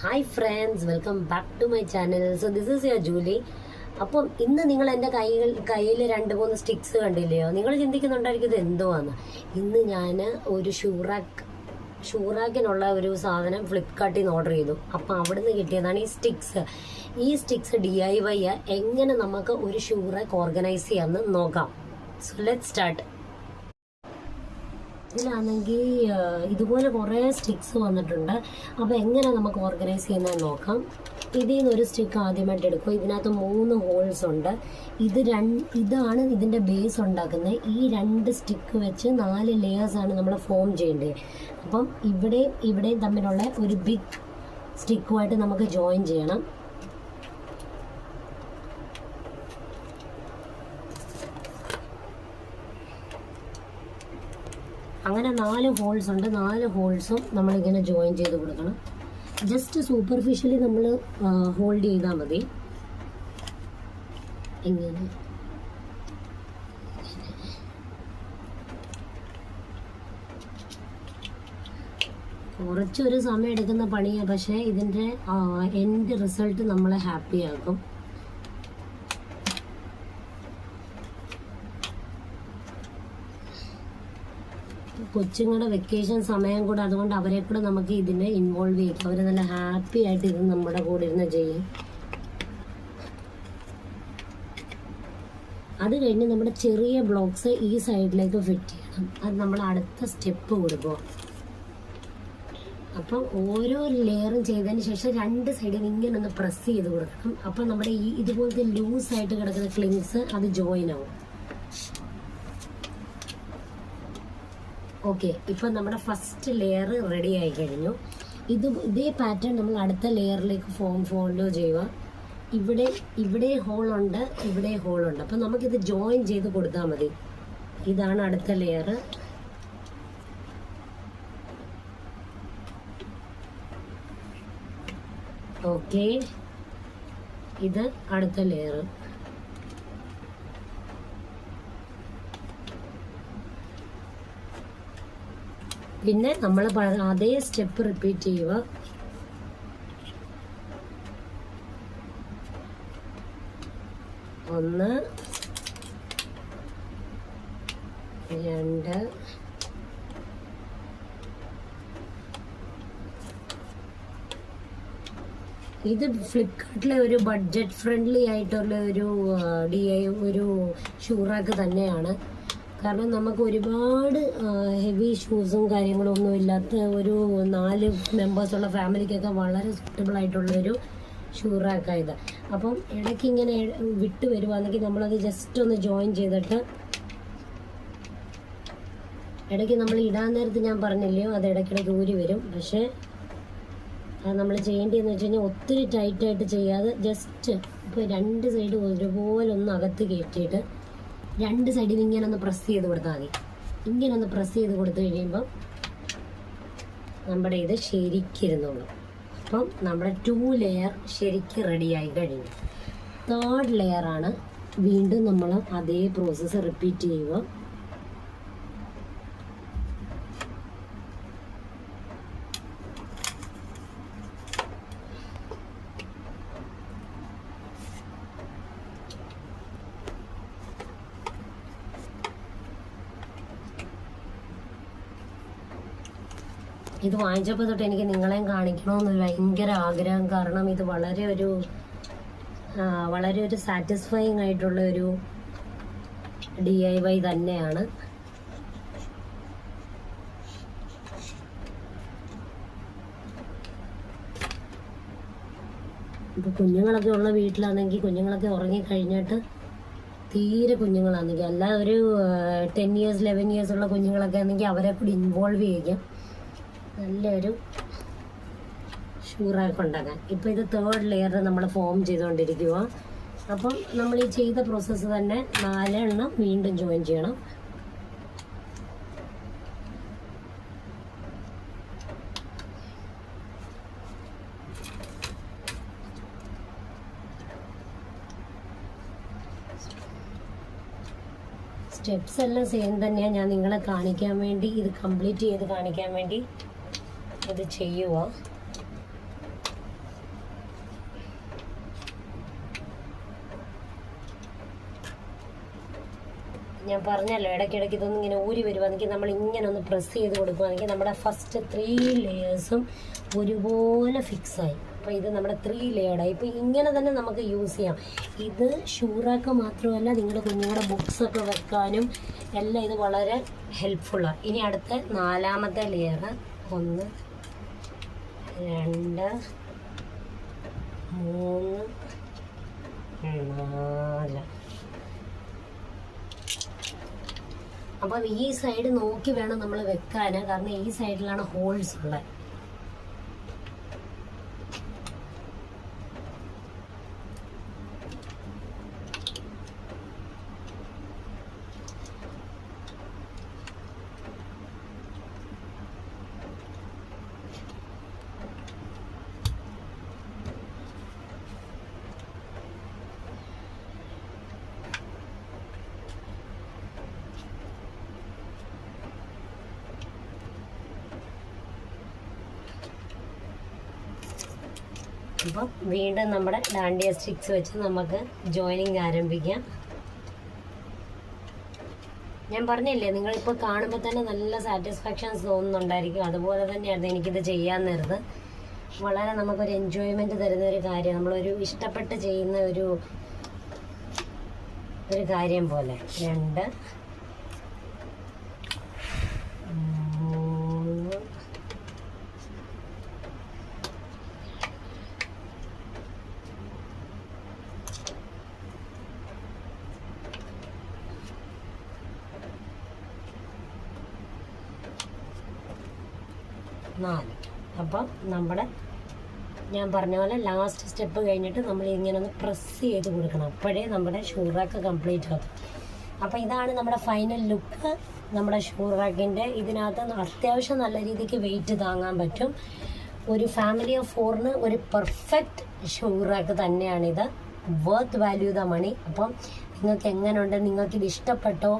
Hi friends, welcome back to my channel. So this is your Julie. അപ്പം ഇന്ന് നിങ്ങൾ എൻ്റെ കയ്യിൽ 2-3 സ്റ്റിക്സ് കണ്ടില്ലയോ? നിങ്ങൾ ചിന്തിക്കുന്നുണ്ടായിരിക്കും ഇത് എന്തുവാന്ന്. ഇന്ന് ഞാൻ ഒരു ഷൂറാക്കിനുള്ള ഒരു സാധനം ഫ്ലിപ്കാർട്ടിൽ നിന്ന് ഓർഡർ ചെയ്തു. അപ്പം അവിടുന്ന് കിട്ടിയതാണ് ഈ സ്റ്റിക്സ്. ഈ സ്റ്റിക്സ് DIY എങ്ങനെ നമുക്ക് ഒരു ഷൂറാക്ക് ഓർഗനൈസ് ചെയ്യാമെന്ന് നോക്കാം. So let start. ഇതിലാണെങ്കിൽ ഇതുപോലെ കുറേ സ്റ്റിക്സ് വന്നിട്ടുണ്ട്. അപ്പോൾ എങ്ങനെ നമുക്ക് ഓർഗനൈസ് ചെയ്യുന്നത് നോക്കാം. ഇതിൽ നിന്ന് ഒരു സ്റ്റിക്ക് ആദ്യമായിട്ട് എടുക്കും. ഇതിനകത്ത് 3 ഹോൾസ് ഉണ്ട്. ഇതാണ് ഇതിൻ്റെ ബേസ് ഉണ്ടാക്കുന്നത്. ഈ 2 സ്റ്റിക്ക് വെച്ച് 4 ലെയേഴ്സാണ് നമ്മൾ ഫോം ചെയ്യേണ്ടത്. അപ്പം ഇവിടെയും തമ്മിലുള്ള ഒരു ബിഗ് സ്റ്റിക്കുമായിട്ട് നമുക്ക് ജോയിൻ ചെയ്യണം. അങ്ങനെ 4 ഹോൾസ് ഉണ്ട്. 4 ഹോൾസും നമ്മളിങ്ങനെ ജോയിൻ ചെയ്ത് കൊടുക്കണം. ജസ്റ്റ് സൂപ്പർഫിഷ്യലി നമ്മൾ ഹോൾഡ് ചെയ്താൽ മതി. ഇങ്ങനെ കുറച്ചൊരു സമയം എടുക്കുന്ന പണിയാണ്, പക്ഷേ ഇതിൻ്റെ എൻഡ് റിസൾട്ട് നമ്മളെ ഹാപ്പിയാക്കും. കൊച്ചുങ്ങളുടെ വെക്കേഷൻ സമയം കൂടെ, അതുകൊണ്ട് അവരെ കൂടെ നമുക്ക് ഇതിനെ ഇൻവോൾവ് ചെയ്യും. അവർ നല്ല ഹാപ്പി ആയിട്ട് ഇത് നമ്മുടെ കൂടെ ഇരുന്ന് ചെയ്യും. അത് കഴിഞ്ഞ് നമ്മുടെ ചെറിയ ബ്ലോക്സ് ഈ സൈഡിലേക്ക് ഫിറ്റ് ചെയ്യണം. അത് നമ്മൾ അടുത്ത സ്റ്റെപ്പ് കൊടുക്കുക. അപ്പം ഓരോ ലെയറും ചെയ്തതിന് ശേഷം 2 സൈഡിൽ ഇങ്ങനെ ഒന്ന് പ്രസ് ചെയ്ത് കൊടുക്കണം. അപ്പം നമ്മുടെ ഇതുപോലത്തെ ലൂസായിട്ട് കിടക്കുന്ന ക്ലിങ്സ് അത് ജോയിൻ ആവും. ഓക്കെ, ഇപ്പം നമ്മുടെ ഫസ്റ്റ് ലെയർ റെഡി ആയി കഴിഞ്ഞു. ഇതേ പാറ്റേൺ നമ്മൾ അടുത്ത ലെയറിലേക്ക് ഫോളോ ചെയ്യുക. ഇവിടെ ഹോളുണ്ട്, ഇവിടെ ഹോളുണ്ട്. അപ്പം നമുക്കിത് ജോയിൻ ചെയ്ത് കൊടുത്താൽ മതി. ഇതാണ് അടുത്ത ലെയർ. ഓക്കെ, ഇത് അടുത്ത ലെയർ. പിന്നെ നമ്മൾ അതേ സ്റ്റെപ്പ് റിപ്പീറ്റ് ചെയ്യുക. 1 2 ഇത് ഫ്ലിപ്കാർട്ടിലെ ഒരു ബഡ്ജറ്റ് ഫ്രണ്ട്ലി ആയിട്ടുള്ള ഒരു ഷൂറാക്ക് തന്നെയാണ്. കാരണം നമുക്ക് ഒരുപാട് ഹെവി ഷൂസും കാര്യങ്ങളും ഒന്നും ഇല്ലാത്ത ഒരു 4 മെമ്പേഴ്സുള്ള ഫാമിലിക്കൊക്കെ വളരെ സൂട്ടബിൾ ആയിട്ടുള്ളൊരു ഷൂറാക്കായത്. അപ്പം ഇടയ്ക്ക് ഇങ്ങനെ വിട്ട് വരുവാണെങ്കിൽ നമ്മളത് ജസ്റ്റ് ഒന്ന് ജോയിൻ ചെയ്തിട്ട്, ഇടയ്ക്ക് നമ്മൾ ഇടാൻ നേരത്ത് ഞാൻ പറഞ്ഞില്ലയോ, അത് ഇടയ്ക്കിടയ്ക്ക് ഊരി വരും. പക്ഷേ അത് നമ്മൾ ചെയ്യേണ്ടതെന്ന് വെച്ച് കഴിഞ്ഞാൽ ഒത്തിരി ടൈറ്റായിട്ട് ചെയ്യാതെ ജസ്റ്റ് ഇപ്പോൾ 2 സൈഡ് ഒരുപോലെ ഒന്ന് അകത്ത് കയറ്റിയിട്ട് 2 സൈഡിൽ ഇങ്ങനെ ഒന്ന് പ്രസ് ചെയ്ത് കൊടുത്താൽ മതി. ഇങ്ങനെ ഒന്ന് പ്രസ് ചെയ്ത് കൊടുത്തു കഴിയുമ്പം നമ്മുടെ ഇത് ശരിക്കിരുന്നുള്ളൂ. അപ്പം നമ്മുടെ 2 ലെയർ ശരിക്ക് റെഡിയായി കഴിഞ്ഞു. 3rd ലെയറാണ്. വീണ്ടും നമ്മൾ അതേ പ്രോസസ്സ് റിപ്പീറ്റ് ചെയ്യുക. ഇത് വാങ്ങിച്ചപ്പോൾ തൊട്ട് എനിക്ക് നിങ്ങളെയും കാണിക്കണമെന്ന് ഭയങ്കര ആഗ്രഹം. കാരണം ഇത് വളരെ ഒരു സാറ്റിസ്ഫൈങ് ആയിട്ടുള്ള ഒരു DIY തന്നെയാണ്. ഇപ്പോൾ കുഞ്ഞുങ്ങളൊക്കെ ഉള്ള വീട്ടിലാണെങ്കിൽ, കുഞ്ഞുങ്ങളൊക്കെ ഉറങ്ങിക്കഴിഞ്ഞിട്ട് തീരെ കുഞ്ഞുങ്ങളാണെങ്കിൽ, അല്ല ഒരു 10 years 11 years ഉള്ള കുഞ്ഞുങ്ങളൊക്കെ ആണെങ്കിൽ അവരെ കൂടി ഇൻവോൾവ് ചെയ്യിക്കാം. നല്ലൊരു ഷൂറാക്ക് ഉണ്ടാക്കാൻ. ഇപ്പോൾ ഇത് 3rd ലെയർ നമ്മൾ ഫോം ചെയ്തുകൊണ്ടിരിക്കുക. അപ്പം നമ്മൾ ഈ ചെയ്ത പ്രോസസ്സ് തന്നെ 4 എണ്ണം വീണ്ടും ജോയിൻ ചെയ്യണം. സ്റ്റെപ്സ് എല്ലാം സെയിം തന്നെയാണ്. ഞാൻ നിങ്ങളെ കാണിക്കാൻ വേണ്ടി, ഇത് കംപ്ലീറ്റ് ചെയ്ത് കാണിക്കാൻ വേണ്ടി ഇത് ചെയ്യുക. ഞാൻ പറഞ്ഞല്ലോ ഇടയ്ക്കിടയ്ക്ക് ഇതൊന്നും ഇങ്ങനെ ഊരി വരുവാണെങ്കിൽ നമ്മൾ ഇങ്ങനെ ഒന്ന് പ്രസ് ചെയ്ത് കൊടുക്കുകയാണെങ്കിൽ നമ്മുടെ ഫസ്റ്റ് 3 ലെയേഴ്സും ഒരുപോലെ ഫിക്സായി. അപ്പോൾ ഇത് നമ്മുടെ 3 ലെയർഡായി. ഇപ്പോൾ ഇങ്ങനെ തന്നെ നമുക്ക് യൂസ് ചെയ്യാം. ഇത് ഷൂറാക്ക് മാത്രമല്ല, നിങ്ങളുടെ കുഞ്ഞുങ്ങളുടെ ബുക്സൊക്കെ വെക്കാനും എല്ലാം ഇത് വളരെ ഹെൽപ്ഫുള്ളാണ്. ഇനി അടുത്ത 4ാമത്തെ ലെയർ 1 2 3 4. അപ്പം ഈ സൈഡ് നോക്കി വേണം നമ്മൾ വെക്കാൻ, കാരണം ഈ സൈഡിലാണ് ഹോൾസ് ഉള്ളത്. അപ്പം വീണ്ടും നമ്മുടെ ഡാൻഡിയ സ്റ്റിക്സ് വെച്ച് നമുക്ക് ജോയിനിങ് ആരംഭിക്കാം. ഞാൻ പറഞ്ഞില്ലേ, നിങ്ങളിപ്പോൾ കാണുമ്പോൾ തന്നെ നല്ല സാറ്റിസ്ഫാക്ഷൻസ് തോന്നുന്നുണ്ടായിരിക്കും. അതുപോലെ തന്നെയായിരുന്നു എനിക്കിത് ചെയ്യാൻ നേരത്ത്. വളരെ നമുക്കൊരു എൻജോയ്മെൻറ്റ് തരുന്ന ഒരു കാര്യം, നമ്മളൊരു ഇഷ്ടപ്പെട്ട് ചെയ്യുന്ന ഒരു കാര്യം പോലെ. 2 4. അപ്പം നമ്മുടെ ഞാൻ പറഞ്ഞ പോലെ ലാസ്റ്റ് സ്റ്റെപ്പ് കഴിഞ്ഞിട്ട് നമ്മൾ ഇങ്ങനെ ഒന്ന് പ്രസ് ചെയ്ത് കൊടുക്കണം. അപ്പോഴേ നമ്മുടെ ഷൂറാക്ക് കംപ്ലീറ്റ് ആകും. അപ്പോൾ ഇതാണ് നമ്മുടെ ഫൈനൽ ലുക്ക് നമ്മുടെ ഷൂറാക്കിൻ്റെ. ഇതിനകത്ത് അത്യാവശ്യം നല്ല രീതിക്ക് വെയിറ്റ് താങ്ങാൻ പറ്റും. ഒരു ഫാമിലി ഓഫ് 4ന് ഒരു പെർഫെക്റ്റ് ഷൂറാക്ക് തന്നെയാണിത്. Worth value the money. അപ്പം നിങ്ങൾക്ക് എങ്ങനെയുണ്ട്, നിങ്ങൾക്കിത് ഇഷ്ടപ്പെട്ടോ,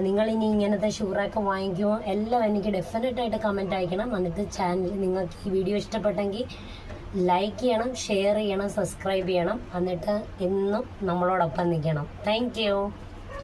നിങ്ങളിനി ഇങ്ങനത്തെ ഷൂറാക്ക് വാങ്ങിക്കുമോ, എല്ലാം എനിക്ക് ഡെഫിനറ്റായിട്ട് കമൻറ്റ് അയക്കണം. എന്നിട്ട് ചാനൽ നിങ്ങൾക്ക് ഈ വീഡിയോ ഇഷ്ടപ്പെട്ടെങ്കിൽ ലൈക്ക് ചെയ്യണം, ഷെയർ ചെയ്യണം, സബ്സ്ക്രൈബ് ചെയ്യണം. എന്നിട്ട് എന്നും നമ്മളോടൊപ്പം നിൽക്കണം. Thank you.